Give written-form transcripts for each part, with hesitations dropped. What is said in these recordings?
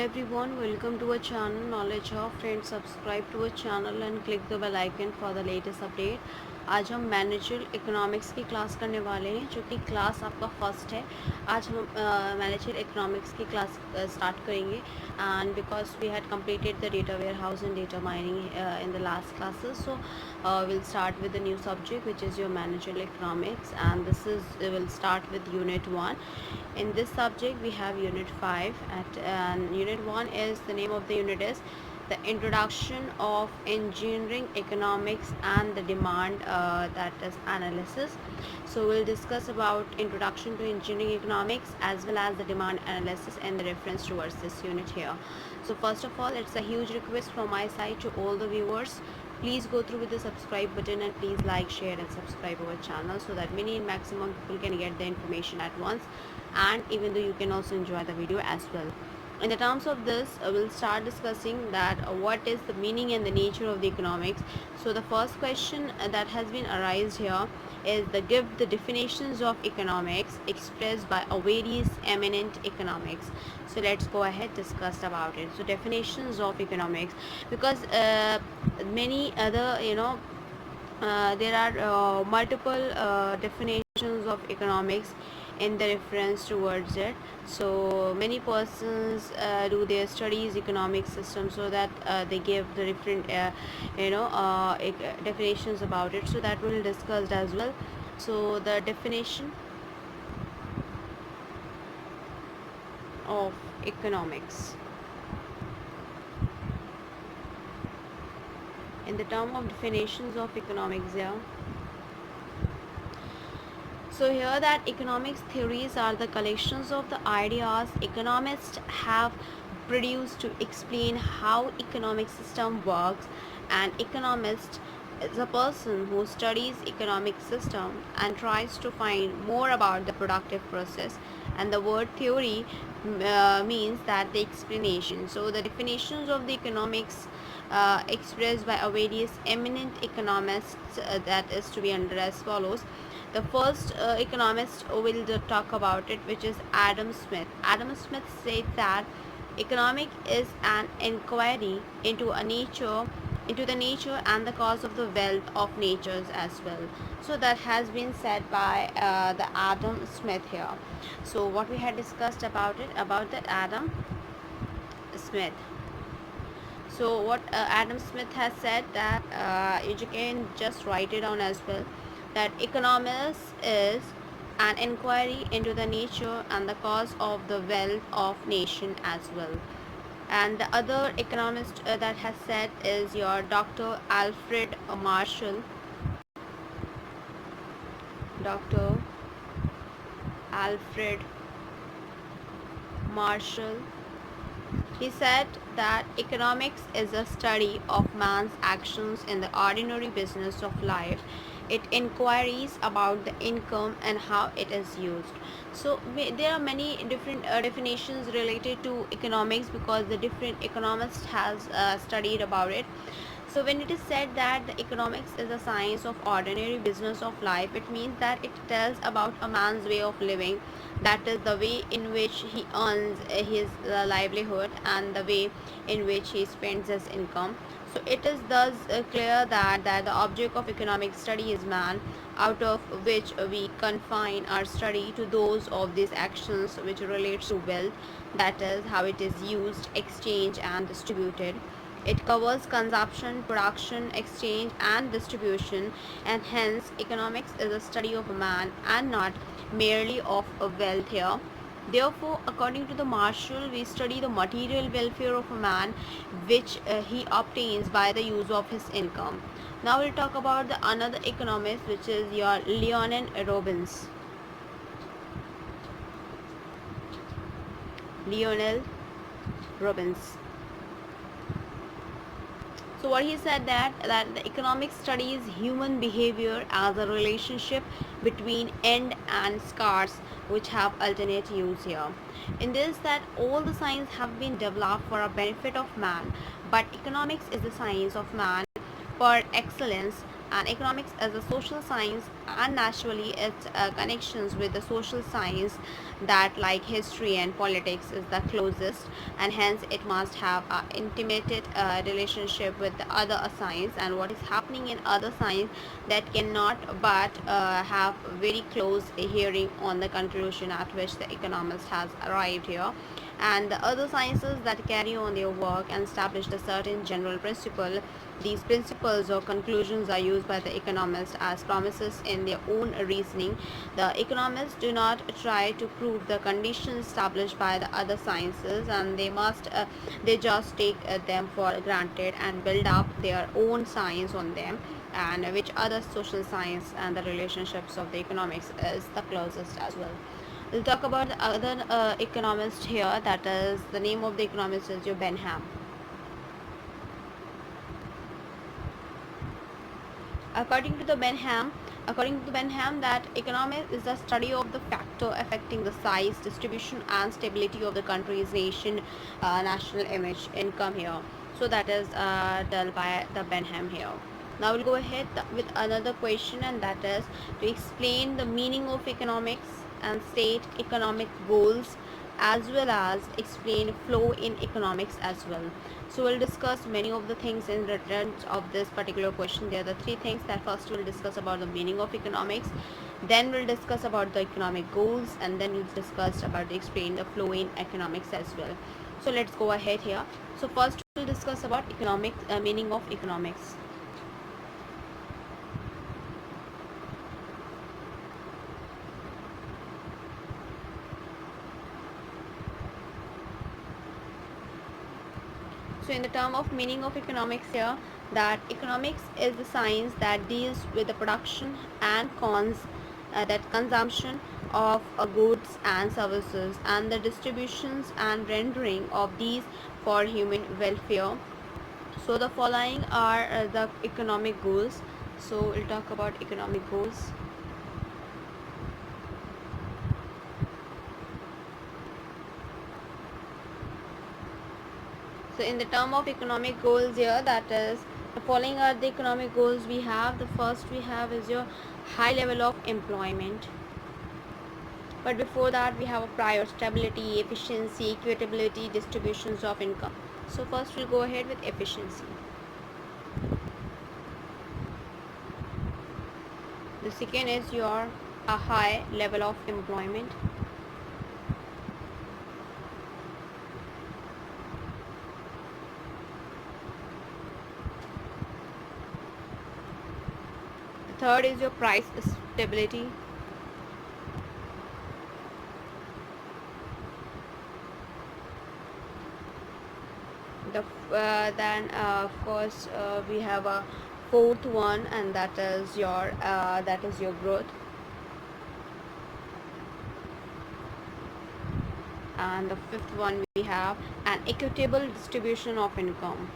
everyone, welcome to our channel Knowledge of Friends. Subscribe to our channel and click the bell icon for the latest update. आज हम manager economics की class करने वाले हैं, जो कि क्लास आपका फर्स्ट है. आज हम मैनेजर इकोनॉमिक्स की क्लास स्टार्ट करेंगे. And because we had completed the data warehouse and data mining in the last classes, so we'll start with the new subject, which is your managerial economics, and this is we'll start with unit 1. In this subject we have unit 5 and unit 1 is the name of the unit is the introduction of engineering economics and the demand, that is analysis. So we'll discuss about introduction to engineering economics as well as the demand analysis and the reference towards this unit here. So first of all, it's a huge request from my side to all the viewers, please go through with the subscribe button and please like, share and subscribe our channel so that many and maximum people can get the information at once, and even though you can also enjoy the video as well. In the terms of this, we'll start discussing that what is the meaning and the nature of the economics. So the first question that has been arised here is the give the definitions of economics expressed by a various eminent economics. So let's go ahead discuss about it. So definitions of economics, because many other there are multiple definitions of economics in the reference towards it. So many persons do their studies economic system, so that they give the different definitions about it, so that we'll discuss as well. So the definition of economics in the term of definitions of economics here. So here that economics theories are the collections of the ideas economists have produced to explain how economic system works. An economist is a person who studies economic system and tries to find more about the productive process, and the word theory means that the explanation. So the definitions of the economics expressed by a various eminent economists, that is to be under as follows. The first economist will talk about it, which is Adam Smith. Adam Smith said that economic is an inquiry into the nature and the cause of the wealth of natures as well. So that has been said by the Adam Smith here. So what we had discussed about it, about the Adam Smith. So what Adam Smith has said, that you can just write it down as well, that economics is an inquiry into the nature and the cause of the wealth of nation as well. And the other economist that has said is your Dr. Alfred Marshall. Dr. Alfred Marshall. He said that economics is a study of man's actions in the ordinary business of life. It inquiries about the income and how it is used. So there are many different definitions related to economics, because the different economists has studied about it. So when it is said that the economics is a science of ordinary business of life, it means that it tells about a man's way of living, that is the way in which he earns his livelihood and the way in which he spends his income. So it is thus clear that the object of economic study is man, out of which we confine our study to those of these actions which relates to wealth, that is how it is used, exchanged and distributed. It covers consumption, production, exchange and distribution, and hence economics is a study of man and not merely of a wealth here. Therefore, according to the Marshall, we study the material welfare of a man, which he obtains by the use of his income. Now we'll talk about the another economist, which is your Leonard Robbins. Leonard Robbins. So what he said, that the economics studies human behavior as a relationship between end and scars, which have alternate use here. In this, that all the science have been developed for a benefit of man, but economics is the science of man per excellence, And economics is a social science, and naturally its connections with the social science, that like history and politics, is the closest, and hence it must have an intimate relationship with the other science, and what is happening in other science that cannot but have very close hearing on the conclusion at which the economist has arrived here. And the other sciences that carry on their work and establish a certain general principle, these principles or conclusions are used by the economists as promises in their own reasoning. The economists do not try to prove the conditions established by the other sciences, and they just take them for granted and build up their own science on them, and which other social science and the relationships of the economics is the closest as well. We'll talk about the other economist here. That is, the name of the economist is your Benham. According to the Benham, that economics is the study of the factor affecting the size, distribution, and stability of the country's national image, income here. So that is done by the Benham here. Now we'll go ahead with another question, and that is to explain the meaning of economics and state economic goals, as well as explain flow in economics as well. So we'll discuss many of the things in return of this particular question. There are the three things that first we'll discuss about the meaning of economics, then we'll discuss about the economic goals, and then we'll discuss about the explain the flow in economics as well. So let's go ahead here. So first we'll discuss about economic meaning of economics. So in the term of meaning of economics here, that economics is the science that deals with the production and that consumption of goods and services, and the distributions and rendering of these for human welfare. So the following are the economic goals. So we'll talk about economic goals. So in the term of economic goals here, that is, the following are the economic goals we have. The first we have is your high level of employment. But before that, we have a prior stability, efficiency, equitability, distributions of income. So first we'll go ahead with efficiency. The second is your a high level of employment. The third is your price stability. Then of course we have a fourth one, and that is your growth. And the fifth one we have an equitable distribution of income.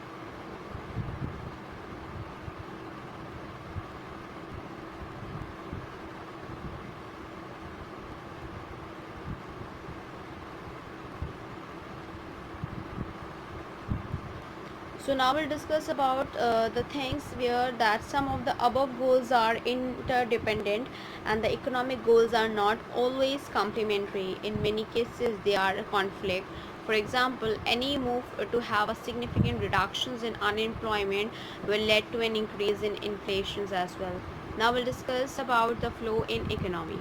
So now we'll discuss about the things where that some of the above goals are interdependent, and the economic goals are not always complementary. In many cases they are a conflict. For example, any move to have a significant reductions in unemployment will lead to an increase in inflations as well. Now we'll discuss about the flow in economy.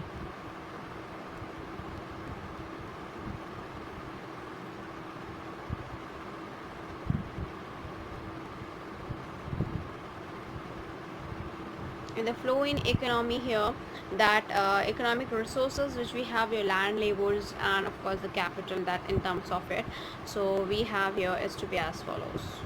In the flow in economy here, that economic resources which we have your land, labors, and of course the capital, that in terms of it, so we have here is to be as follows.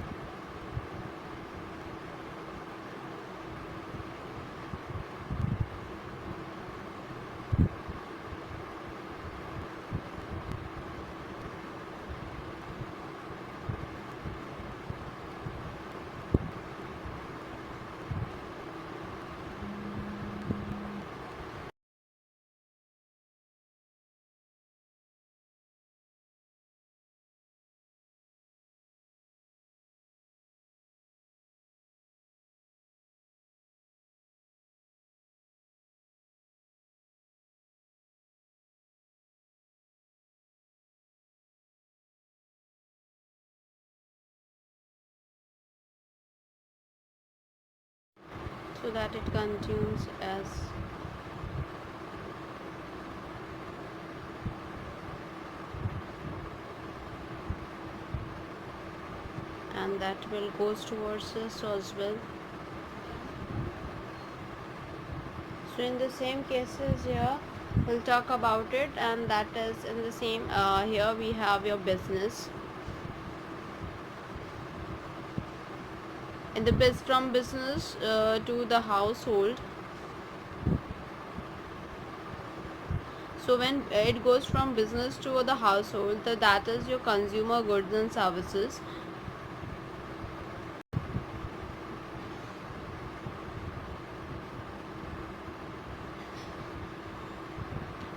so that it continues as and that will goes towards this as well. So in the same cases here we'll talk about it, and that is in the same here we have your business. In the from business to the household. So when it goes from business to the household, that is your consumer goods and services.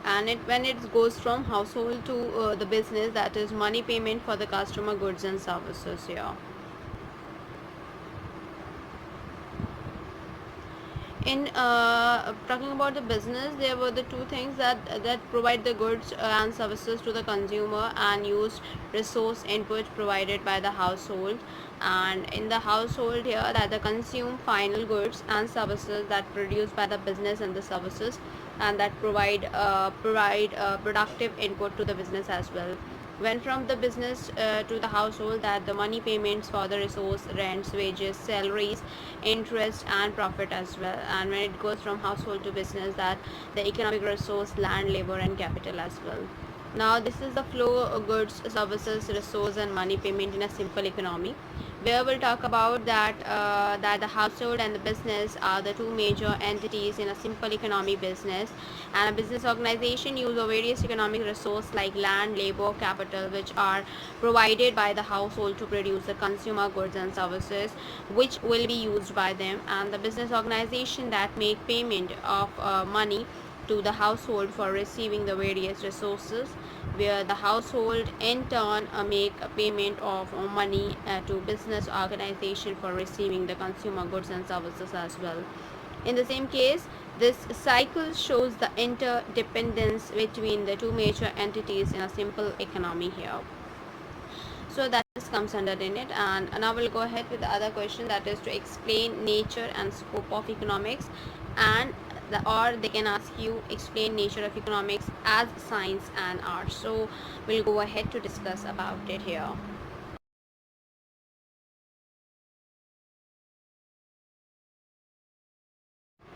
And when it goes from household to the business, that is money payment for the customer goods and services here. In talking about the business, there were the two things that provide the goods and services to the consumer and use resource input provided by the household. And in the household here, that the consume final goods and services that produced by the business and the services, and that provide productive input to the business as well. When from the business to the household, that the money payments for the resource, rents, wages, salaries, interest and profit as well. And when it goes from household to business, that the economic resource, land, labor and capital as well. Now this is the flow of goods, services, resource and money payment in a simple economy, where we'll talk about that the household and the business are the two major entities in a simple economy business. And a business organization use of various economic resources like land, labor, capital, which are provided by the household to produce the consumer goods and services which will be used by them. And the business organization that make payment of money to the household for receiving the various resources, where the household in turn make a payment of money to business organization for receiving the consumer goods and services as well. In the same case, this cycle shows the interdependence between the two major entities in a simple economy here. So that comes under in it. And now we'll go ahead with the other question, that is to explain nature and scope of economics. And or they can ask you explain nature of economics as science and art. So we'll go ahead to discuss about it here.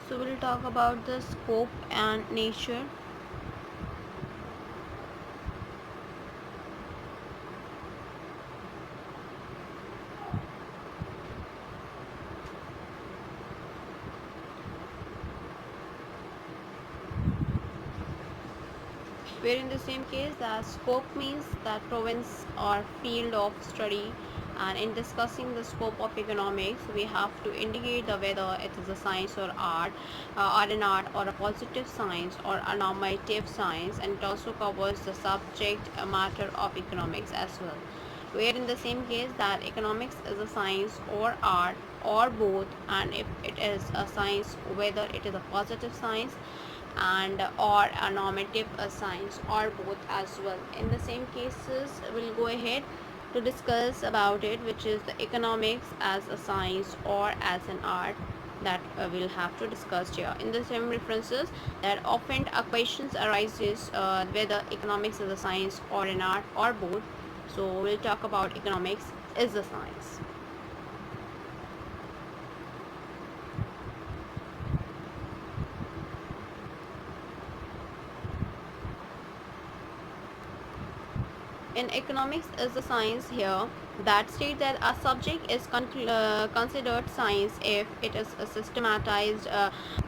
So we'll talk about the scope and nature. Where in the same case, the scope means that province or field of study. And in discussing the scope of economics, we have to indicate the whether it is a science or art, or an art or a positive science or a normative science. And it also covers the subject matter of economics as well, where in the same case that economics is a science or art or both. And if it is a science, whether it is a positive science and or a normative science or both as well. In the same cases, we'll go ahead to discuss about it, which is the economics as a science or as an art, that we'll have to discuss here. In the same references, that often a questions arises whether economics is a science or an art or both. So we'll talk about economics is a science. In economics is the science here that states that a subject is considered science if it is a systematized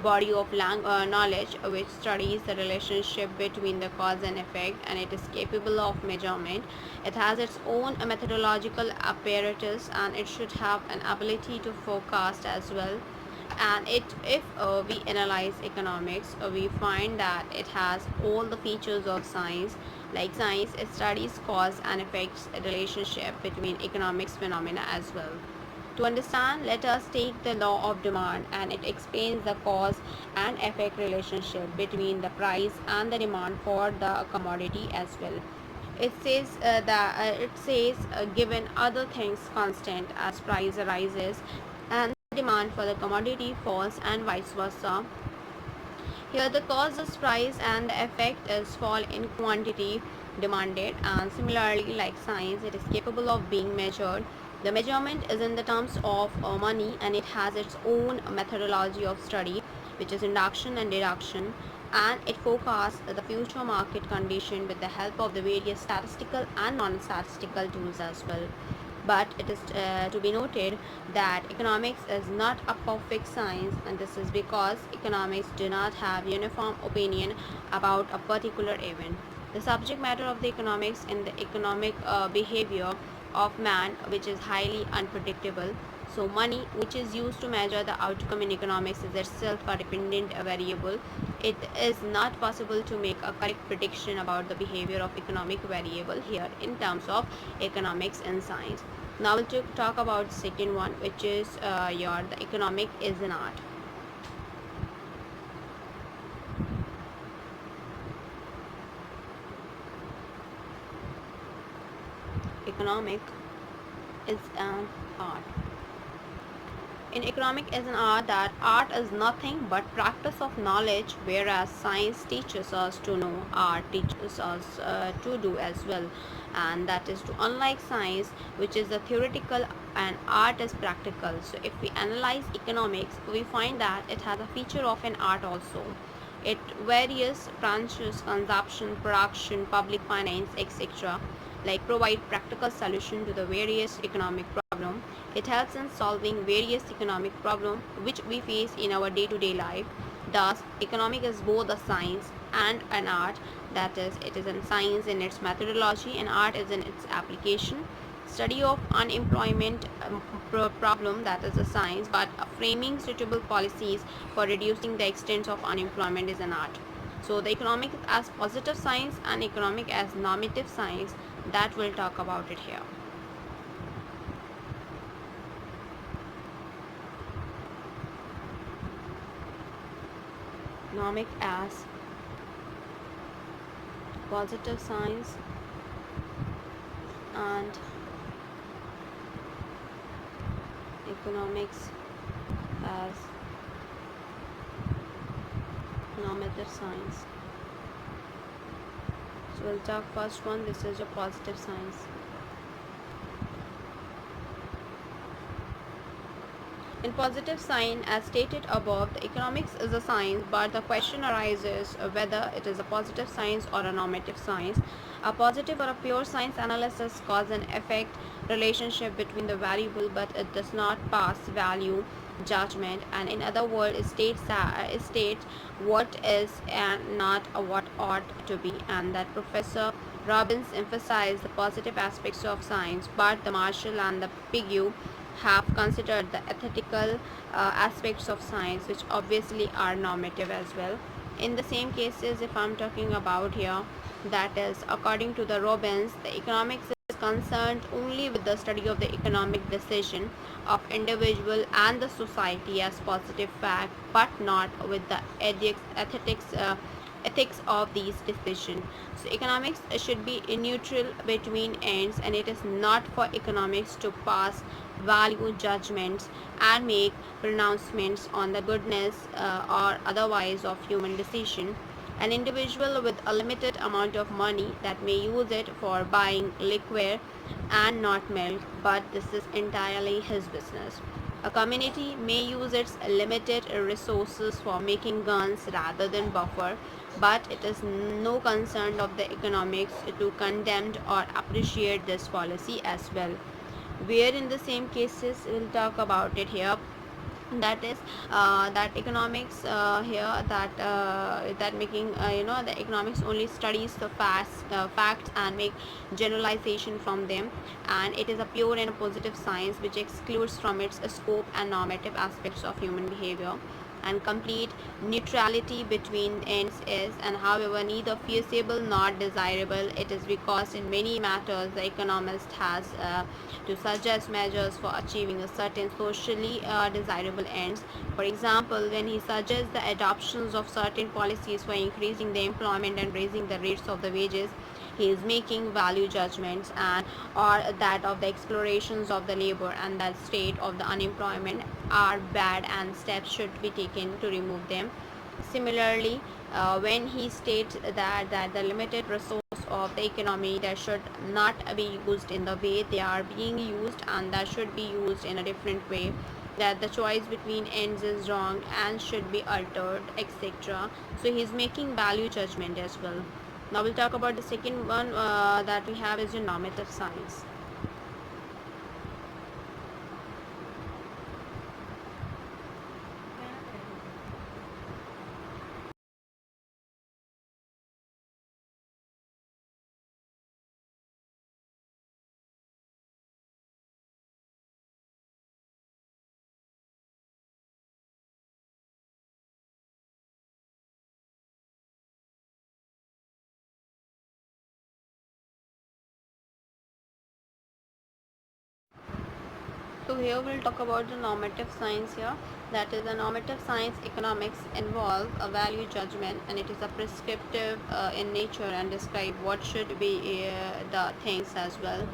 body of knowledge which studies the relationship between the cause and effect, and it is capable of measurement. It has its own methodological apparatus, and it should have an ability to forecast as well. And if we analyze economics, we find that it has all the features of science. Like science, it studies cause and effects relationship between economics phenomena as well. To understand, let us take the law of demand, and it explains the cause and effect relationship between the price and the demand for the commodity as well. It says given other things constant as price rises and demand for the commodity falls and vice versa. Here the cause is price and the effect is fall in quantity demanded, and similarly like science it is capable of being measured. The measurement is in the terms of money, and it has its own methodology of study, which is induction and deduction, and it forecasts the future market condition with the help of the various statistical and non-statistical tools as well. But it is to be noted that economics is not a perfect science, and this is because economics do not have uniform opinion about a particular event. The subject matter of the economics in the economic behavior of man, which is highly unpredictable. So money, which is used to measure the outcome in economics, is itself a dependent variable. It is not possible to make a correct prediction about the behavior of economic variable here in terms of economics and science. Now we'll talk about the second one, which is the economic is an art. Economic is an art. In economic is an art, that art is nothing but practice of knowledge, whereas science teaches us to know, art teaches us to do as well. And that is to, unlike science, which is the theoretical, and art is practical. So if we analyze economics, we find that it has a feature of an art also. It various branches: consumption, production, public finance, etc., like provide practical solution to the various economic problem. It helps in solving various economic problem which we face in our day-to-day life. Thus, economic is both a science and an art. That is, it is a science in its methodology and art is in its application. Study of unemployment problem, that is a science, but framing suitable policies for reducing the extent of unemployment is an art. So the economic as positive science and economic as normative science, that we'll talk about it here. Economic as positive science and economics as normative science. So we'll talk first one. This is a positive science. In positive science, as stated above, the economics is a science, but the question arises whether it is a positive science or a normative science. A positive or a pure science analysis cause and effect relationship between the variable, but it does not pass value judgment, and in other words, it states what is and not what ought to be. And that Professor Robbins emphasized the positive aspects of science, but the Marshall and the Pigou have considered the ethical aspects of science, which obviously are normative as well. In the same cases, if I'm talking about here, that is, according to the Robbins, the economics is concerned only with the study of the economic decision of individual and the society as positive fact, but not with the ethics of these decisions. So economics should be neutral between ends, and it is not for economics to pass value judgments and make pronouncements on the goodness or otherwise of human decision. An individual with a limited amount of money that may use it for buying liquor and not milk, but this is entirely his business. A community may use its limited resources for making guns rather than buffer, but it is no concern of the economics to condemn or appreciate this policy as well. Where in the same cases we'll talk about it here, that is that economics here that making the economics only studies the facts and make generalization from them, and it is a pure and a positive science which excludes from its scope and normative aspects of human behavior. And complete neutrality between ends is, and however, neither feasible nor desirable. It is because in many matters the economist has to suggest measures for achieving a certain socially desirable ends. For example, when he suggests the adoptions of certain policies for increasing the employment and raising the rates of the wages, he is making value judgments and or that of the explorations of the labor and that state of the unemployment are bad and steps should be taken to remove them. Similarly, when he states that the limited resource of the economy that should not be used in the way they are being used, and that should be used in a different way, that the choice between ends is wrong and should be altered, etc. So he's making value judgment as well. Now we'll talk about the second one that we have is your normative science. So here we'll talk about the normative science here. That is, the normative science economics involve a value judgment, and it is a prescriptive in nature and describe what should be the things as well.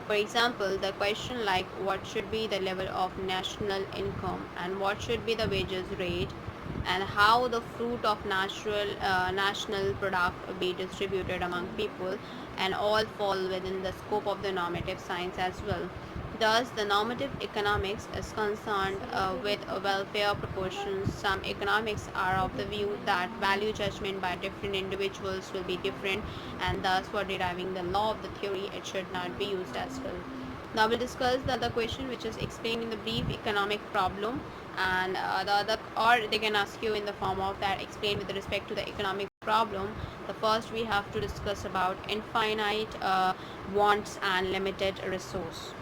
For example, the question like what should be the level of national income and what should be the wages rate and how the fruit of national product be distributed among people, and all fall within the scope of the normative science as well. Thus, the normative economics is concerned with welfare proportions. Some economics are of the view that value judgment by different individuals will be different, and thus, for deriving the law of the theory, it should not be used as well. Now we'll discuss the other question, which is explained in the brief economic problem, and the other, or they can ask you in the form of that explain with respect to the economic problem. The first we have to discuss about infinite wants and limited resource.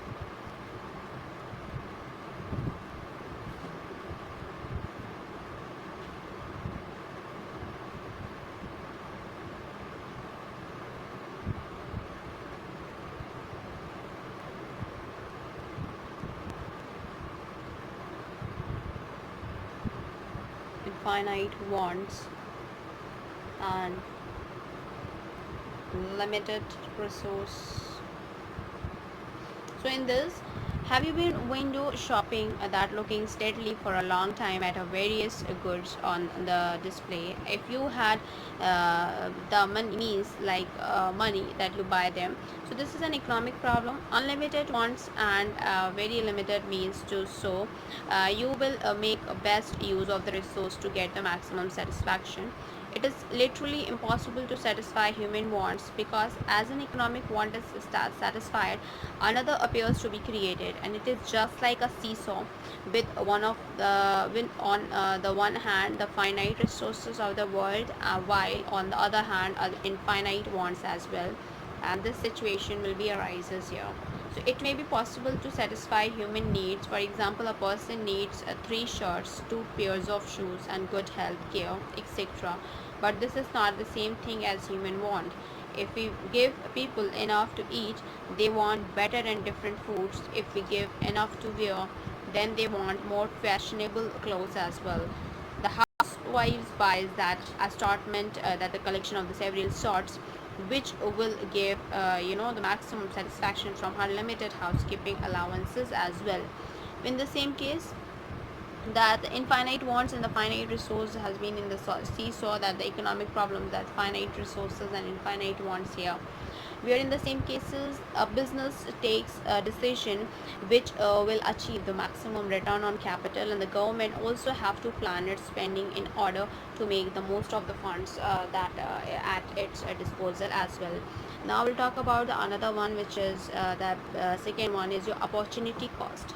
Infinite wants and limited resource. So in this, have you been window shopping that looking steadily for a long time at a various goods on the display? If you had the money means like money that you buy them. So this is an economic problem. Unlimited wants and very limited means to so you will make best use of the resource to get the maximum satisfaction. It is literally impossible to satisfy human wants because as an economic want is satisfied, another appears to be created, and it is just like a seesaw with on the one hand the finite resources of the world, while on the other hand infinite wants as well, and this situation will be arises here. So it may be possible to satisfy human needs. For example, a person needs three shirts, two pairs of shoes, and good health care, etc. But this is not the same thing as human want. If we give people enough to eat, they want better and different foods. If we give enough to wear, then they want more fashionable clothes as well. The housewives buys that assortment, that the collection of the several sorts, which will give the maximum satisfaction from unlimited housekeeping allowances as well. In the same case, that the infinite wants and the finite resource has been in the seesaw, that the economic problem that finite resources and infinite wants here, where in the same cases a business takes a decision which will achieve the maximum return on capital, and the government also have to plan its spending in order to make the most of the funds that at its disposal as well. Now we'll talk about the another one, which is the second one is your opportunity cost.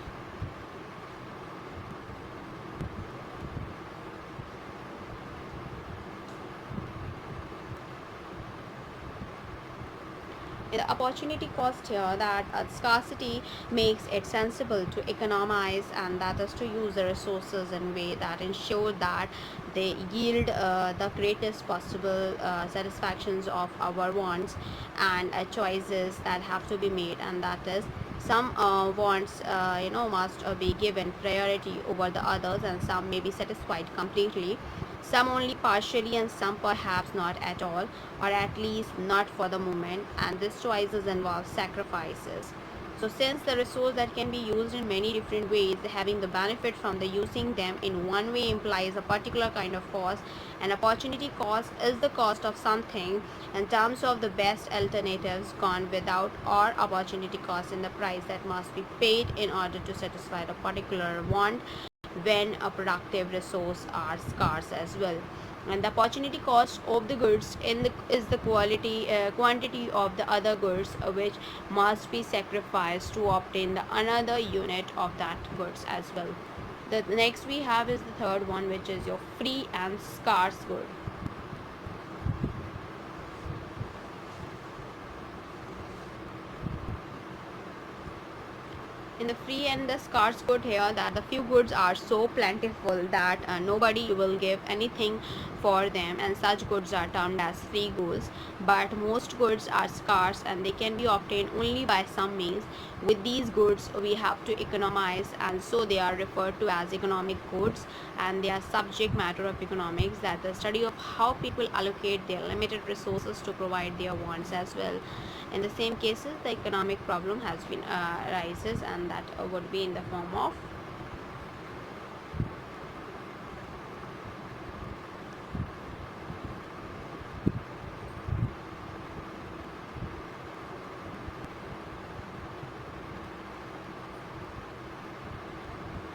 The opportunity cost here, that scarcity makes it sensible to economize, and that is to use the resources in a way that ensure that they yield the greatest possible satisfactions of our wants, and choices that have to be made, and that is some wants must be given priority over the others, and some may be satisfied completely, some only partially, and some perhaps not at all, or at least not for the moment, and these choices involve sacrifices. So since the resource that can be used in many different ways, having the benefit from the using them in one way implies a particular kind of cost. And opportunity cost is the cost of something in terms of the best alternatives gone without, or opportunity cost in the price that must be paid in order to satisfy a particular want when a productive resource are scarce as well. And the opportunity cost of the goods is the quantity of the other goods which must be sacrificed to obtain the another unit of that goods as well. The next we have is the third one, which is your free and scarce good. In the free and the scarce good here, that the few goods are so plentiful that nobody will give anything for them, and such goods are termed as free goods. But most goods are scarce and they can be obtained only by some means. With these goods we have to economize, and so they are referred to as economic goods, and they are subject matter of economics, that the study of how people allocate their limited resources to provide their wants as well. In the same cases, the economic problem has been arises, and that would be in the form of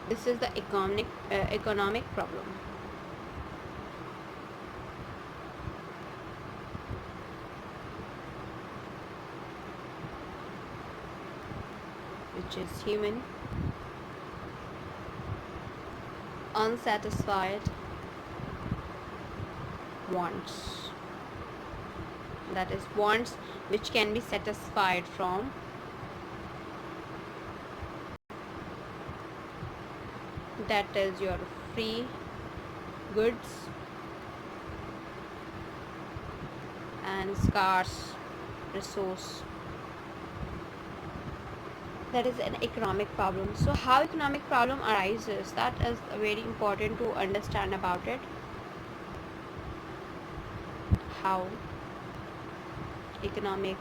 this is the economic problem. Which is human unsatisfied wants, that is wants which can be satisfied from, that is your free goods and scarce resource. That is an economic problem. So how economic problem arises, that is very important to understand about it. How economic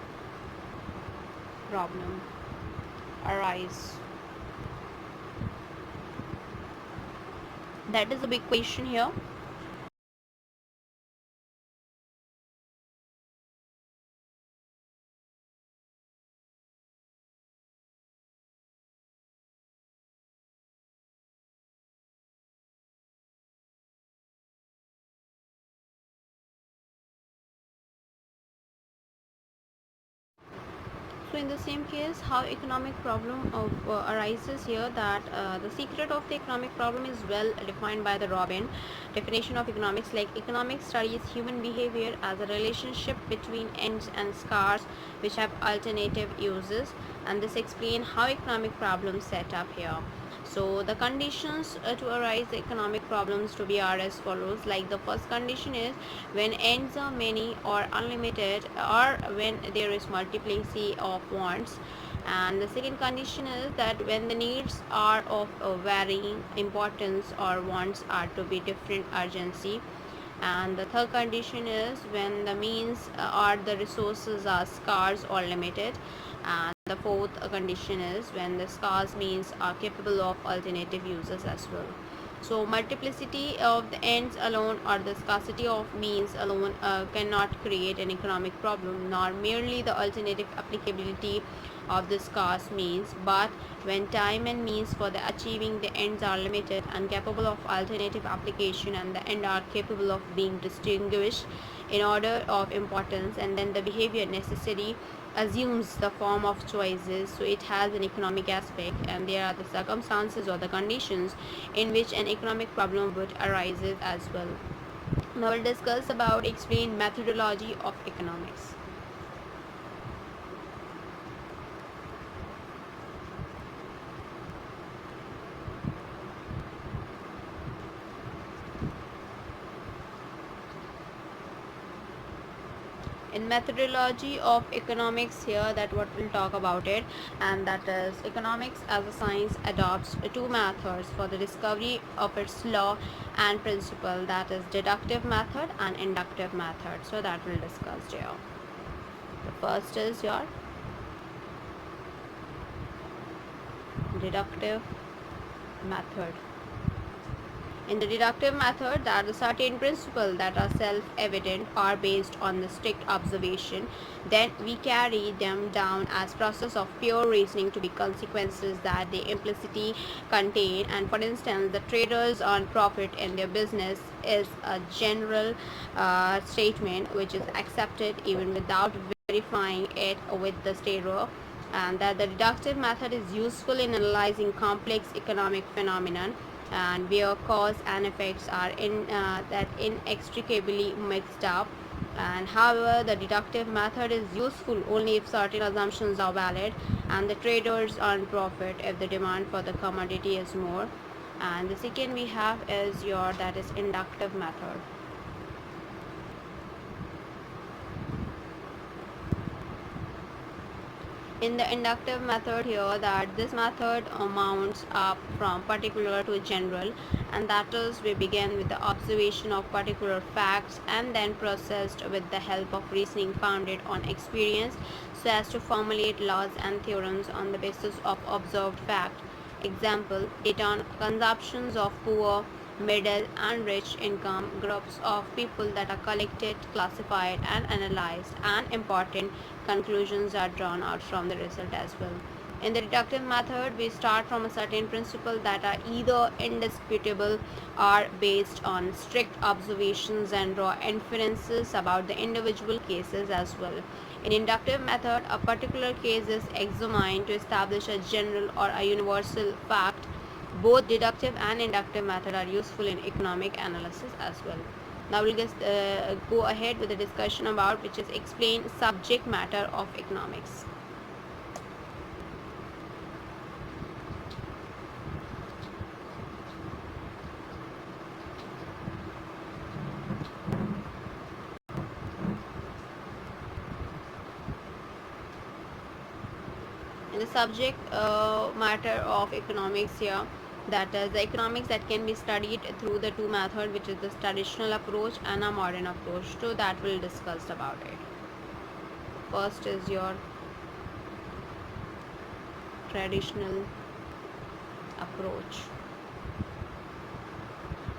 problem arise, that is a big question here. So in the same case, how economic problem arises here, that the secret of the economic problem is well defined by the Robin definition of economics. Like, economics studies human behavior as a relationship between ends and scars which have alternative uses, and this explains how economic problems set up here. So the conditions to arise the economic problems to be are as follows. Like, the first condition is when ends are many or unlimited, or when there is multiplicity of wants. And the second condition is that when the needs are of varying importance or wants are to be different urgency. And the third condition is when the means or the resources are scarce or limited. And the fourth condition is when the scarce means are capable of alternative uses as well. So multiplicity of the ends alone or the scarcity of means alone cannot create an economic problem, nor merely the alternative applicability of the scarce means, but when time and means for the achieving the ends are limited and capable of alternative application, and the end are capable of being distinguished in order of importance, and then the behavior necessary assumes the form of choices, so it has an economic aspect, and there are the circumstances or the conditions in which an economic problem would arises as well. Now we'll discuss about explain methodology of economics. In methodology of economics here, that what we'll talk about it, and that is economics as a science adopts two methods for the discovery of its law and principle, that is deductive method and inductive method. So that we'll discuss here. The first is your Deductive method. In the deductive method, there are certain principles that are self-evident or based on the strict observation. Then we carry them down as process of pure reasoning to be consequences that they implicitly contain. And for instance, the traders earn profit in their business is a general statement which is accepted even without verifying it with the trader, and that the deductive method is useful in analyzing complex economic phenomenon and where cause and effects are that inextricably mixed up. And however, the deductive method is useful only if certain assumptions are valid and the traders earn profit if the demand for the commodity is more. And the second we have is your that is inductive method. In the inductive method here, that this method amounts up from particular to general, and that is we begin with the observation of particular facts and then processed with the help of reasoning founded on experience so as to formulate laws and theorems on the basis of observed fact. Example, data on consumptions of poor, middle and rich income groups of people that are collected, classified and analyzed, and important conclusions are drawn out from the result as well. In the deductive method, we start from a certain principle that are either indisputable or based on strict observations and draw inferences about the individual cases as well. In inductive method, a particular case is examined to establish a general or a universal fact. Both deductive and inductive method are useful in economic analysis as well. Now we'll just go ahead with the discussion about which is explain subject matter of economics. In the subject matter of economics here, that is the economics that can be studied through the two method, which is the traditional approach and a modern approach. So that we'll discuss about it. First is your traditional approach.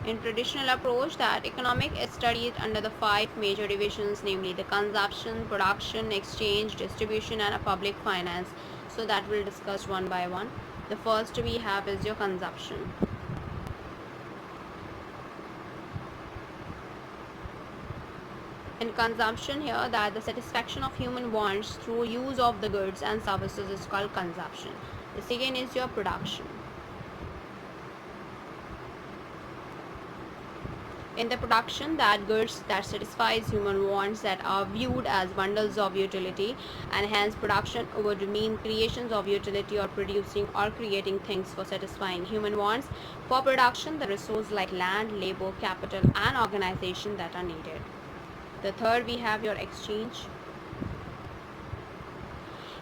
In traditional approach, that economic is studied under the 5 major divisions, namely the consumption, production, exchange, distribution and a public finance. So that we'll discuss one by one. The first we have is your consumption. In consumption here, that the satisfaction of human wants through use of the goods and services is called consumption. The second is your production. In the production, that goods that satisfies human wants that are viewed as bundles of utility, and hence production would mean creations of utility or producing or creating things for satisfying human wants. For production, the resources like land, labor, capital and organization that are needed. The third we have your exchange.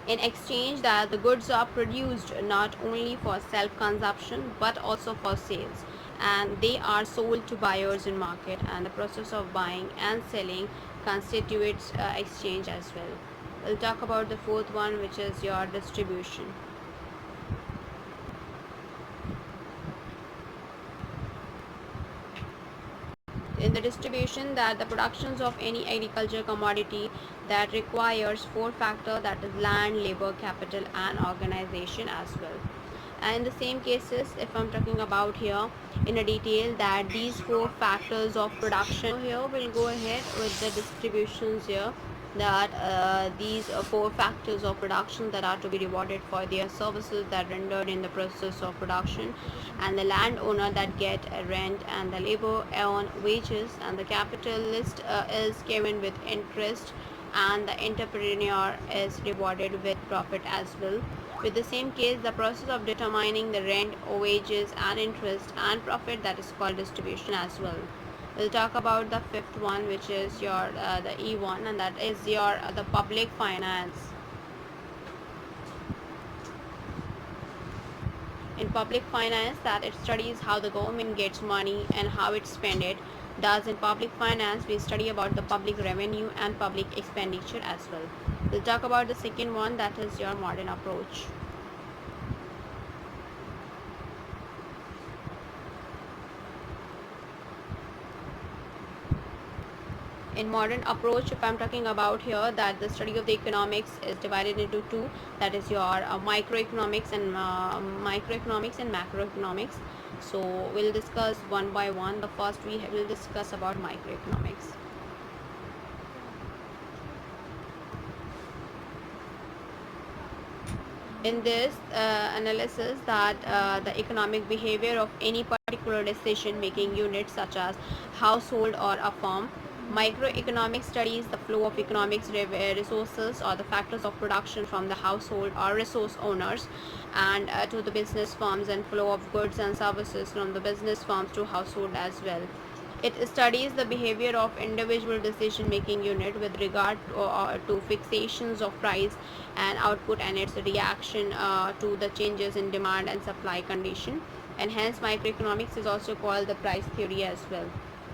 In exchange, that the goods are produced not only for self-consumption but also for sales, and they are sold to buyers in market, and the process of buying and selling constitutes exchange as well. We'll talk about the fourth one, which is your distribution. In the distribution, that the productions of any agriculture commodity that requires 4 factors, that is land, labor, capital and organization as well. And in the same cases, if I'm talking about here in a detail, that these 4 factors of production, so here we'll go ahead with the distributions here, that these 4 factors of production that are to be rewarded for their services that rendered in the process of production, and the landowner that get a rent, and the labor earn wages, and the capitalist is given with interest, and the entrepreneur is rewarded with profit as well. With the same case, the process of determining the rent, wages and interest and profit, that is called distribution as well. We'll talk about the fifth one, which is your the E1, and that is your the public finance. In public finance, that it studies how the government gets money and how it spends it. Thus, in public finance, we study about the public revenue and public expenditure as well. We'll talk about the second one, that is your modern approach. in modern approach, if I'm talking about here, that the study of the economics is divided into two, that is your microeconomics and macroeconomics. So we'll discuss one by one. The first we will discuss about microeconomics. In this analysis, that the economic behavior of any particular decision making unit such as household or a firm. Microeconomics studies the flow of economics resources or the factors of production from the household or resource owners and to the business firms, and flow of goods and services from the business firms to household as well. It studies the behavior of individual decision-making unit with regard to fixations of price and output and its reaction to the changes in demand and supply condition. And hence microeconomics is also called the price theory as well.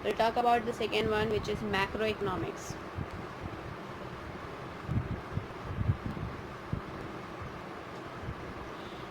We'll talk about the second one, which is macroeconomics.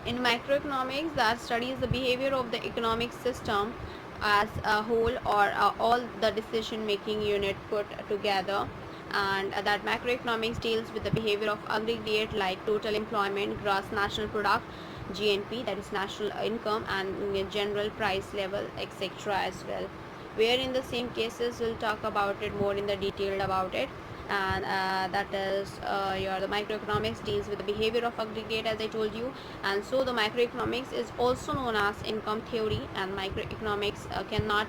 In macroeconomics, that studies the behavior of the economic system as a whole, or all the decision making unit put together, and that macroeconomics deals with the behavior of aggregate like total employment, gross national product, GNP, that is national income, and general price level, etc. as well, where in the same cases we'll talk about it more in the detail about it. And that is your the microeconomics deals with the behavior of aggregate, as I told you. And so the macroeconomics is also known as income theory, and microeconomics cannot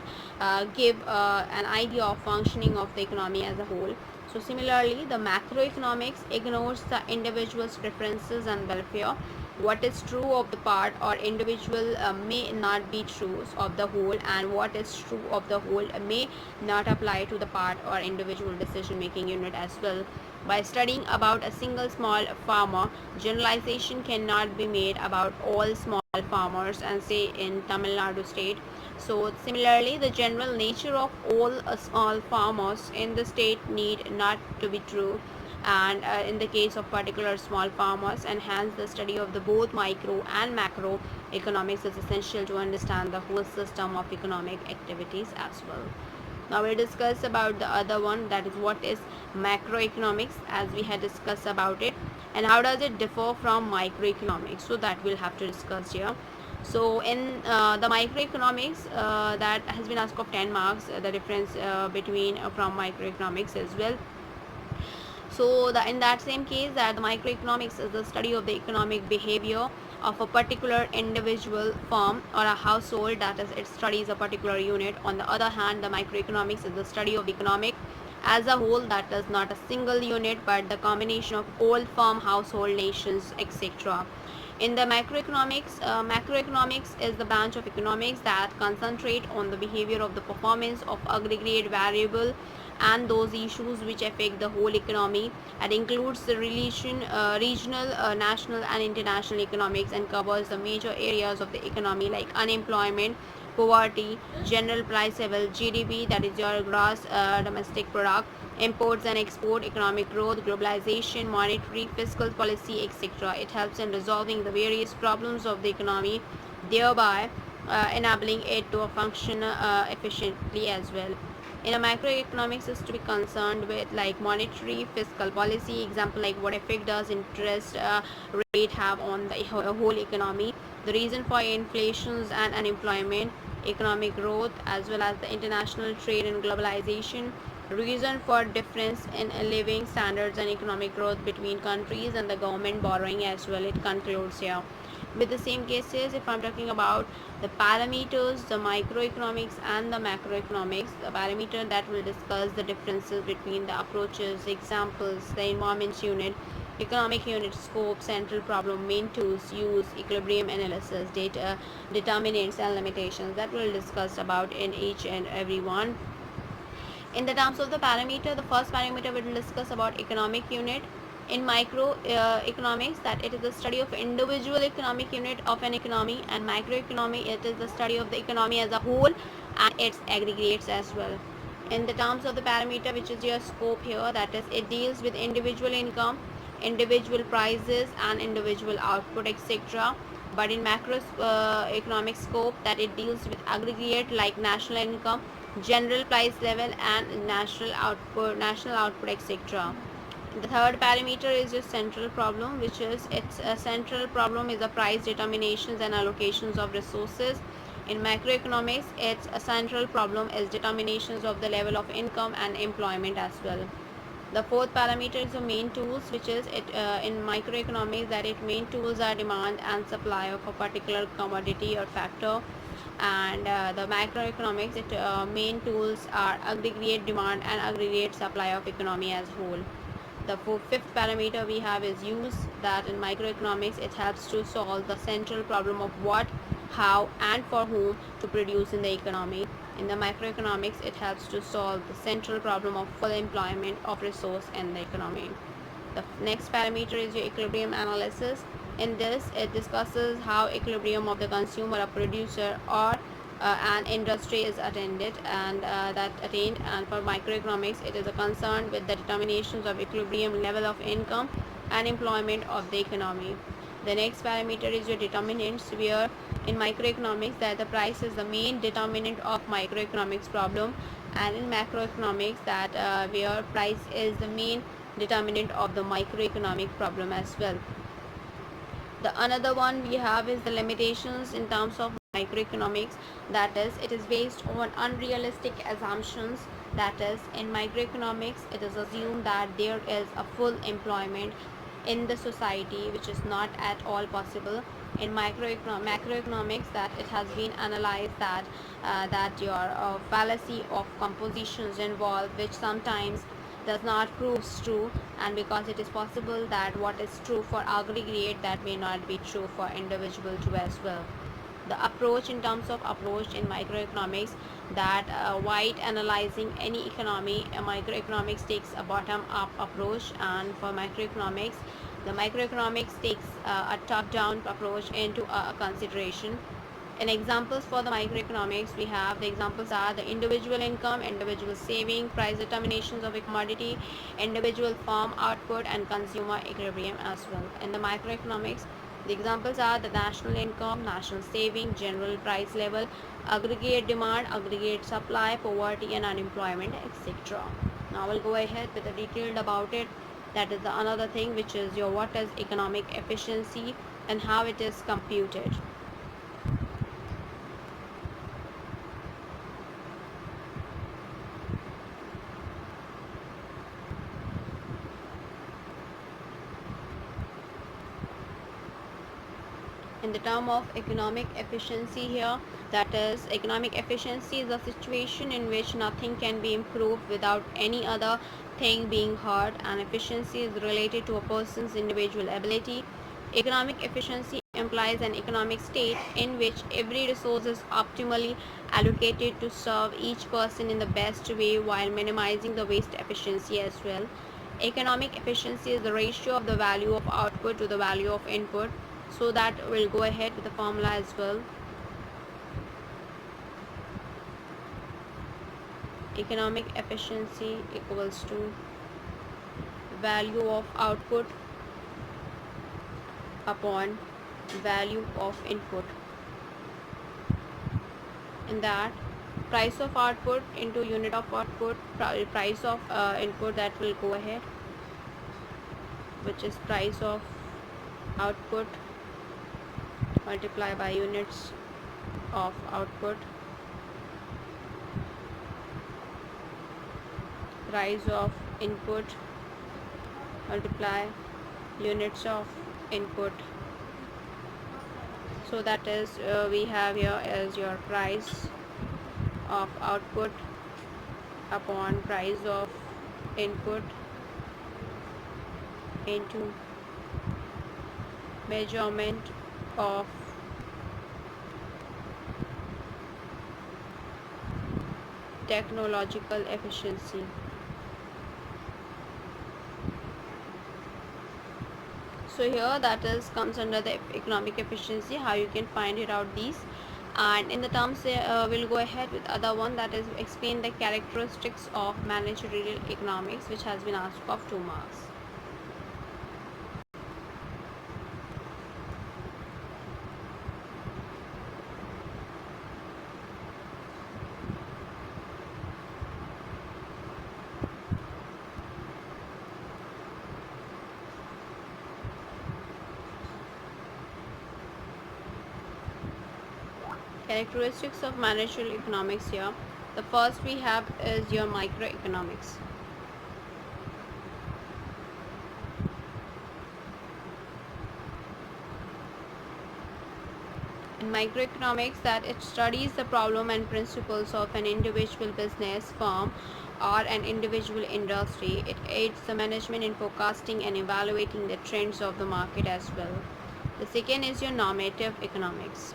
give an idea of functioning of the economy as a whole. So similarly, the macroeconomics ignores the individual's preferences and welfare. What is true of the part or individual may not be true of the whole, and what is true of the whole may not apply to the part or individual decision making unit as well. By studying about a single small farmer, generalization cannot be made about all small farmers and say in Tamil Nadu state. So similarly, the general nature of all small farmers in the state need not to be true, and in the case of particular small farmers, and hence the study of the both micro and macro economics is essential to understand the whole system of economic activities as well. Now we'll discuss about the other one, that is what is macroeconomics, as we had discussed about it, and how does it differ from microeconomics, so that we'll have to discuss here. So in the microeconomics, that has been asked of 10 marks, the difference between from microeconomics as well. So in that same case, that the microeconomics is the study of the economic behavior of a particular individual firm or a household, that is it studies a particular unit. On the other hand, the microeconomics is the study of economic as a whole, that is not a single unit but the combination of all firm, household, nations, etc. In the macroeconomics is the branch of economics that concentrate on the behavior of the performance of aggregate variable and those issues which affect the whole economy, and includes the regional, national and international economics, and covers the major areas of the economy like unemployment, poverty, general price level, GDP, that is your gross domestic product, imports and export, economic growth, globalization, monetary, fiscal policy, etc. It helps in resolving the various problems of the economy, thereby enabling it to function efficiently as well. In a macroeconomics is to be concerned with like monetary, fiscal policy, example like what effect does interest rate have on the whole economy, the reason for inflations and unemployment, economic growth, as well as the international trade and globalization, reason for difference in living standards and economic growth between countries, and the government borrowing as well. It concludes here with the same cases. If I'm talking about the parameters, the microeconomics and the macroeconomics, the parameter that will discuss the differences between the approaches, examples, the environment unit, economic unit, scope, central problem, main tools, use, equilibrium analysis, data, determinants and limitations, that we'll discuss about in each and every one. In the terms of the parameter, the first parameter we will discuss about economic unit. In microeconomics, that it is the study of individual economic unit of an economy, and microeconomy, it is the study of the economy as a whole and its aggregates as well. In the terms of the parameter, which is your scope here, that is it deals with individual income, individual prices and individual output, etc. But in macro economic scope, that it deals with aggregate like national income, general price level, and national output, etc. The third parameter is your central problem, which is its a central problem is the price determinations and allocations of resources. In macroeconomics, its a central problem is determinations of the level of income and employment as well. The fourth parameter is the main tools, which is it in microeconomics that it main tools are demand and supply of a particular commodity or factor, and the macroeconomics it main tools are aggregate demand and aggregate supply of economy as whole. The fifth parameter we have is use, that in microeconomics it helps to solve the central problem of what, how, and for whom to produce in the economy. In the macroeconomics, it helps to solve the central problem of full employment of resource in the economy. The next parameter is your equilibrium analysis. In this, it discusses how equilibrium of the consumer, a producer, or an industry is attained. And for microeconomics, it is a concern with the determinations of equilibrium level of income and employment of the economy. The next parameter is your determinants, where in microeconomics that the price is the main determinant of microeconomics problem, and in macroeconomics that where price is the main determinant of the microeconomic problem as well. The another one we have is the limitations in terms of microeconomics, that is it is based on unrealistic assumptions. That is in microeconomics it is assumed that there is a full employment in the society, which is not at all possible. In macroeconomics that it has been analyzed that your fallacy of compositions involved, which sometimes does not prove true, and because it is possible that what is true for aggregate that may not be true for individual too as well. The approach in terms of approach in microeconomics, that while analyzing any economy, microeconomics takes a bottom up approach, and for macroeconomics the microeconomics takes a top down approach into consideration. In examples for the microeconomics, we have the examples are the individual income, individual saving, price determinations of a commodity, individual farm output, and consumer equilibrium as well. In the macroeconomics, the examples are the national income, national saving, general price level, aggregate demand, aggregate supply, poverty and unemployment, etc. Now we'll go ahead with the detailed about it. That is the another thing, which is your what is economic efficiency and how it is computed. In the term of economic efficiency here, that is economic efficiency is a situation in which nothing can be improved without any other thing being heard, and efficiency is related to a person's individual ability. Economic efficiency implies an economic state in which every resource is optimally allocated to serve each person in the best way while minimizing the waste efficiency as well. Economic efficiency is the ratio of the value of output to the value of input. So that we'll go ahead with the formula as well. Economic efficiency equals to value of output upon value of input. In that, price of output into unit of output, price of input, that will go ahead, which is price of output multiply by units of output, price of input multiply units of input. So that is we have here as your price of output upon price of input into measurement of technological efficiency. So here that is comes under the economic efficiency, how you can find it out these. And in the terms we'll go ahead with other one, that is explain the characteristics of managerial economics, which has been asked of 2 marks. Characteristics of managerial economics here. The first we have is your microeconomics. In microeconomics, that it studies the problem and principles of an individual business, firm, or an individual industry. It aids the management in forecasting and evaluating the trends of the market as well. The second is your normative economics.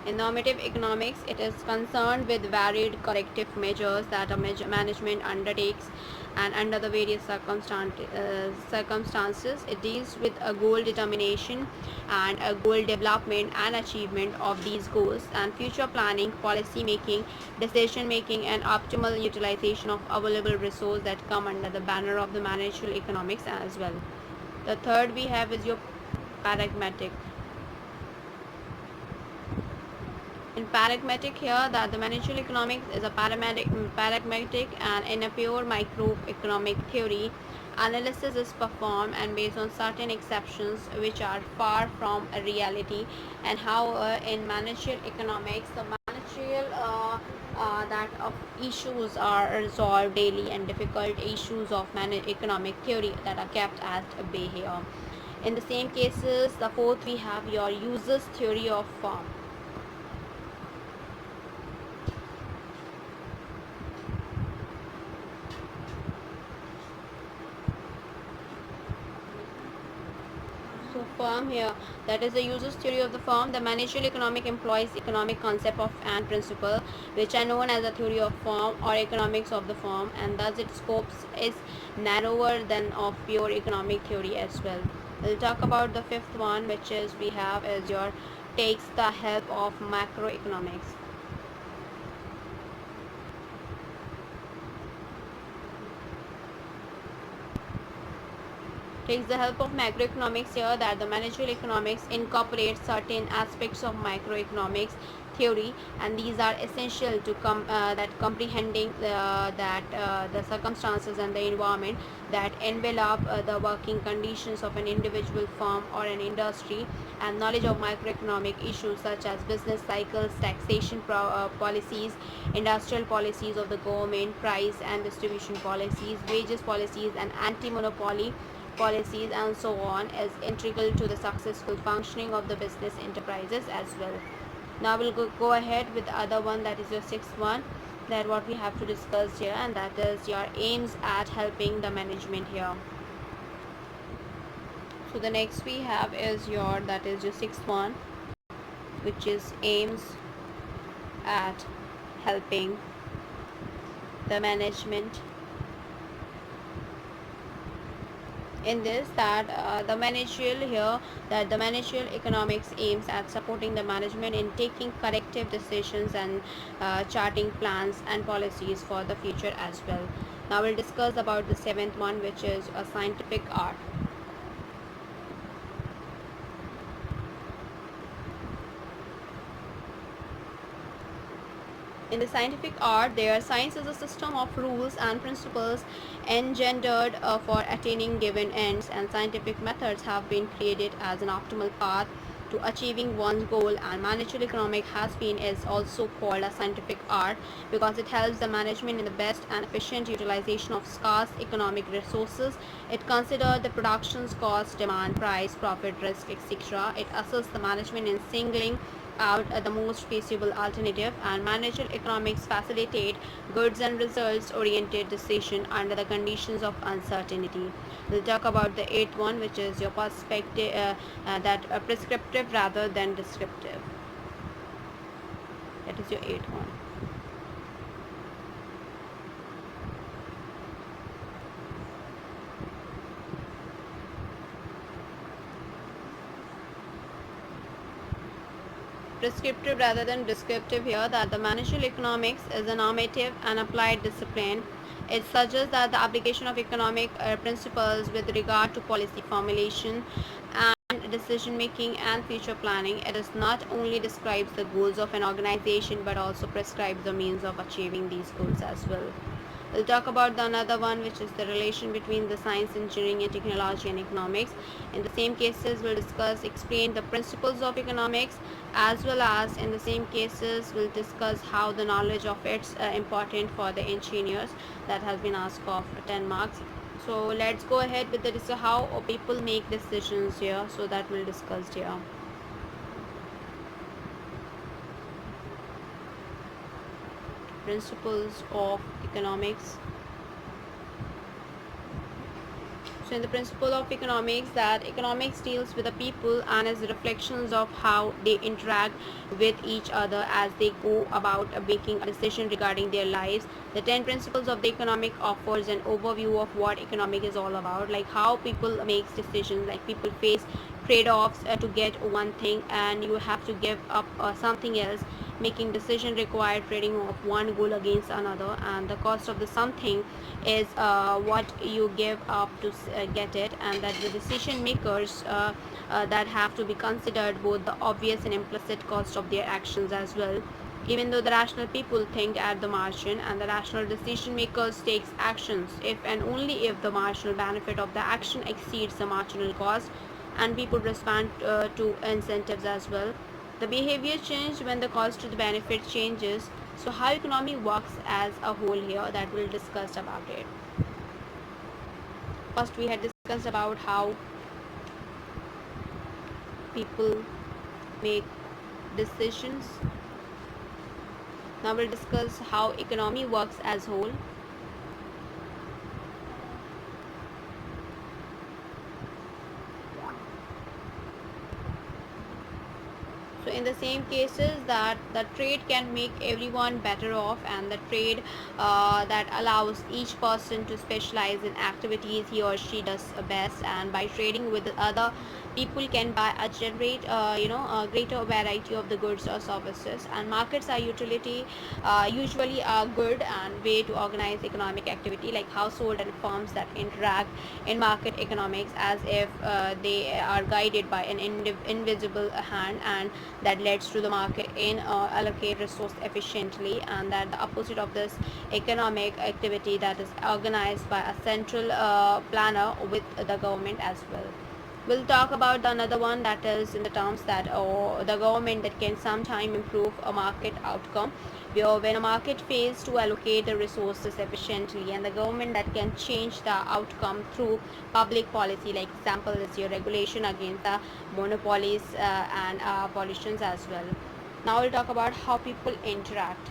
In normative economics, it is concerned with varied corrective measures that a management undertakes and under the various circumstances. It deals with a goal determination and a goal development and achievement of these goals and future planning, policy making, decision making, and optimal utilization of available resources that come under the banner of the managerial economics as well. The third we have is your paradigmatic. In paradigmatic here, that the managerial economics is a paradigmatic and in a pure microeconomic theory, analysis is performed and based on certain exceptions which are far from a reality. And how in managerial economics, the managerial that of issues are resolved daily and difficult issues of economic theory that are kept at bay here. In the same cases, the fourth we have your users theory of firm. So firm here, that is the user's theory of the firm. The managerial economic employs economic concept of and principle which are known as the theory of firm or economics of the firm, and thus its scopes is narrower than of pure economic theory as well. We'll talk about the fifth one, which is we have as your takes the help of macroeconomics. Takes the help of macroeconomics here, that the managerial economics incorporates certain aspects of microeconomics theory, and these are essential to that comprehending the circumstances and the environment that envelop the working conditions of an individual firm or an industry, and knowledge of microeconomic issues such as business cycles, taxation policies, industrial policies of the government, price and distribution policies, wages policies, and anti-monopoly policies, and so on, is integral to the successful functioning of the business enterprises as well. Now we'll go ahead with the other one, that is your sixth one, that what we have to discuss here, and that is your aims at helping the management here. So the next we have is your, that is your sixth one, which is aims at helping the management. In this, that the managerial here, that the managerial economics aims at supporting the management in taking corrective decisions and charting plans and policies for the future as well. Now we'll discuss about the seventh one, which is a scientific art. In the scientific art, science is a system of rules and principles engendered for attaining given ends, and scientific methods have been created as an optimal path to achieving one's goal. And managerial economic has been is also called a scientific art because it helps the management in the best and efficient utilization of scarce economic resources. It considers the production's cost, demand, price, profit, risk, etc. It assists the management in singling out the most feasible alternative, and managerial economics facilitate goods and results oriented decision under the conditions of uncertainty. We'll talk about the eighth one, which is your perspective prescriptive rather than descriptive. That is your eighth one. Prescriptive rather than descriptive here, that the managerial economics is a normative and applied discipline. It suggests that the application of economic principles with regard to policy formulation and decision making and future planning. It is not only describes the goals of an organization but also prescribes the means of achieving these goals as well. We'll talk about the another one, which is the relation between the science, engineering and technology and economics. In the same cases, we'll explain the principles of economics, as well as in the same cases, we'll discuss how the knowledge of it's important for the engineers. That has been asked of 10 marks. So let's go ahead with the how people make decisions here. So that we'll discuss here. Principles of economics. So in the principle of economics, that economics deals with the people and is reflections of how they interact with each other as they go about making a decision regarding their lives. The 10 principles of the economic offers an overview of what economic is all about, like how people makes decisions, like people face trade-offs to get one thing and you have to give up something else. Making decision required trading off one goal against another, and the cost of the something is what you give up to get it, and that the decision makers that have to be considered both the obvious and implicit cost of their actions as well. Even though the rational people think at the margin, and the rational decision makers takes actions if and only if the marginal benefit of the action exceeds the marginal cost, and people respond to incentives as well. The behavior change when the cost to the benefit changes. So how economy works as a whole here, that we'll discuss about it. First we had discussed about how people make decisions. Now we'll discuss how economy works as whole. So in the same cases, that the trade can make everyone better off, and the trade that allows each person to specialize in activities he or she does best, and by trading with other people can buy a generate a greater variety of the goods or services. And markets are usually a good and way to organize economic activity, like household and firms that interact in market economics as if they are guided by an invisible hand, and that leads to the market in allocate resource efficiently, and that the opposite of this economic activity that is organized by a central planner with the government as well. We'll talk about another one, that is in the terms that the government that can sometime improve a market outcome, where when a market fails to allocate the resources efficiently, and the government that can change the outcome through public policy, like example is your regulation against the monopolies and pollutions as well. Now we'll talk about how people interact.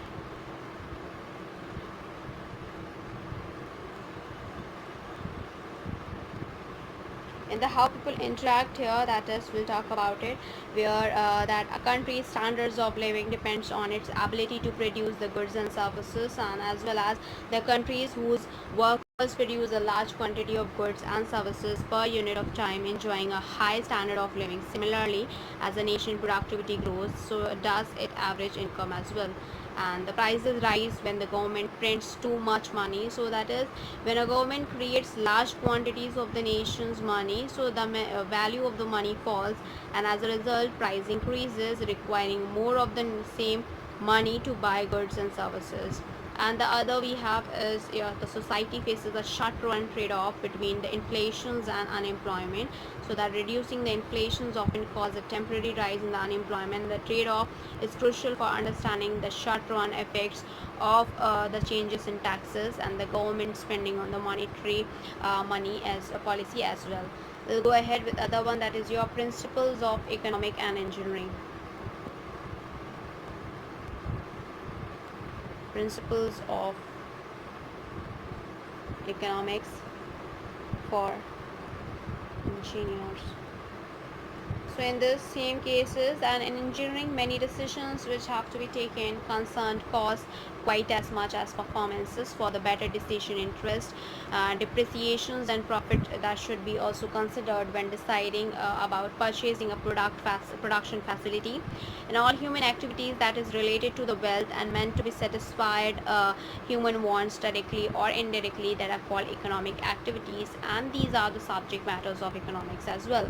In the how people interact here, that is we'll talk about it, where that a country's standards of living depends on its ability to produce the goods and services, and as well as the countries whose workers produce a large quantity of goods and services per unit of time, enjoying a high standard of living. Similarly, as a nation productivity grows, so does its average income as well. And the prices rise when the government prints too much money, so that is when a government creates large quantities of the nation's money, so the value of the money falls, and as a result price increases, requiring more of the same money to buy goods and services. And the other we have is the society faces a short-run trade-off between the inflations and unemployment, so that reducing the inflations often cause a temporary rise in the unemployment. The trade-off is crucial for understanding the short-run effects of the changes in taxes and the government spending on the monetary money as a policy as well. We'll go ahead with other one, that is your principles of economic and engineering. Principles of economics for engineers. So in this same cases, and in engineering, many decisions which have to be taken concerned cost quite as much as performances. For the better decision interest, depreciations and profit that should be also considered when deciding about purchasing a production facility. In all human activities that is related to the wealth and meant to be satisfied human wants directly or indirectly, that are called economic activities, and these are the subject matters of economics as well.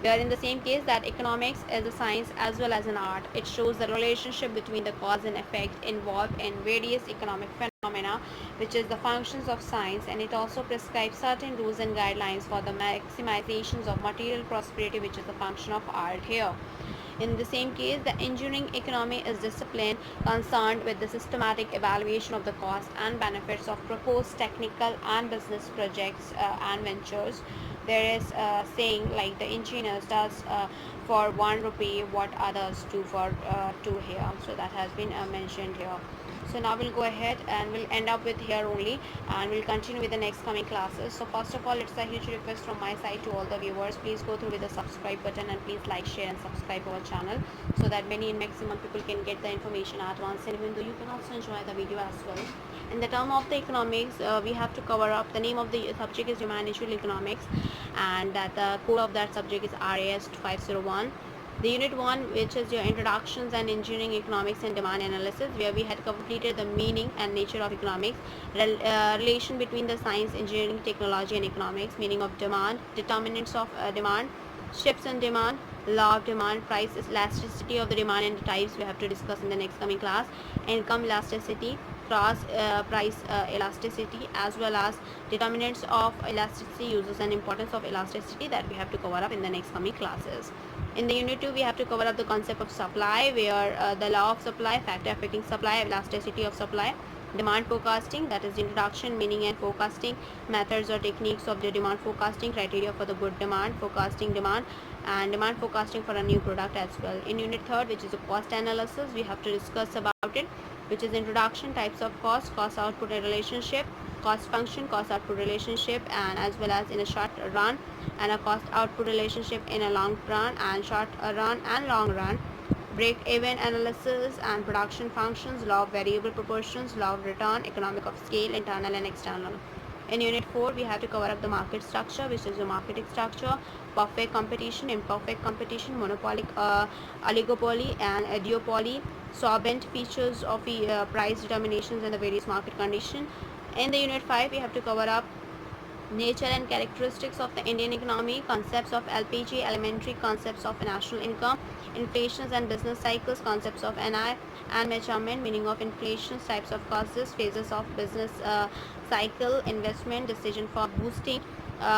Where in the same case, says that economics is a science as well as an art. It shows the relationship between the cause and effect involved in various economic phenomena, which is the functions of science, and it also prescribes certain rules and guidelines for the maximizations of material prosperity, which is the function of art here. In the same case, the engineering economy is discipline concerned with the systematic evaluation of the costs and benefits of proposed technical and business projects and ventures. There is a saying like the engineers does for 1 rupee what others do for 2 here. So that has been mentioned here. So now we'll go ahead and we'll end up with here only, and we'll continue with the next coming classes. So first of all, it's a huge request from my side to all the viewers, please go through with the subscribe button and please like, share and subscribe our channel, so that many and maximum people can get the information at once, and even though you can also enjoy the video as well. In the term of the economics, we have to cover up the name of the subject is humanitarian economics, and that the code of that subject is RAS 501. The unit 1, which is your introductions and engineering economics and demand analysis, where we had completed the meaning and nature of economics, relation between the science, engineering, technology and economics, meaning of demand, determinants of demand, shifts in demand, law of demand, price elasticity of the demand and the types we have to discuss in the next coming class, income elasticity, cross price elasticity, as well as determinants of elasticity, uses and importance of elasticity, that we have to cover up in the next coming classes. In the unit 2, we have to cover up the concept of supply, where the law of supply, factor affecting supply, elasticity of supply, demand forecasting, that is introduction, meaning and forecasting, methods or techniques of the demand forecasting, criteria for the good demand, forecasting demand, and demand forecasting for a new product as well. In unit 3, which is a cost analysis, we have to discuss about it, which is introduction, types of cost, cost output relationship, cost function, cost output relationship, and as well as in a short run, and a cost output relationship in a long run, and short run and long run, break even analysis and production functions, law of variable proportions, law of return, economic of scale, internal and external. In unit 4, we have to cover up the market structure, which is the marketing structure, perfect competition, imperfect competition, monopoly, oligopoly and duopoly, solvent features of the price determinations and the various market conditions. In the unit 5, we have to cover up nature and characteristics of the Indian economy, concepts of LPG, elementary concepts of national income, inflations and business cycles, concepts of NI and measurement, meaning of inflation, types of causes, phases of business cycle, investment, decision for boosting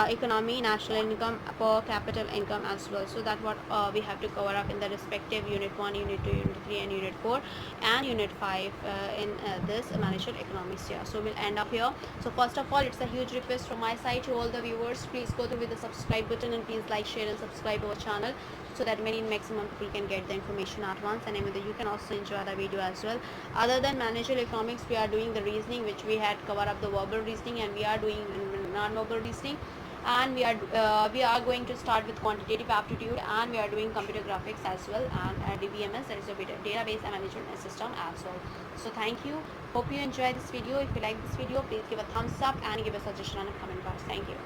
economy, national income, per capita income as well. So that what we have to cover up in the respective unit 1, unit 2, unit 3 and unit 4 and unit 5 in this managerial economics here. So we'll end up here. So first of all, it's a huge request from my side to all the viewers, please go through with the subscribe button and please like, share and subscribe our channel, so that many maximum people can get the information at once, and even though you can also enjoy the video as well. Other than managerial economics, we are doing the reasoning, which we had covered up the verbal reasoning, and we are doing non-verbal reasoning, and we are going to start with quantitative aptitude, and we are doing computer graphics as well, and DBMS, that is a database management system as well. So thank you, hope you enjoy this video. If you like this video, please give a thumbs up and give a suggestion on the comment box. Thank you.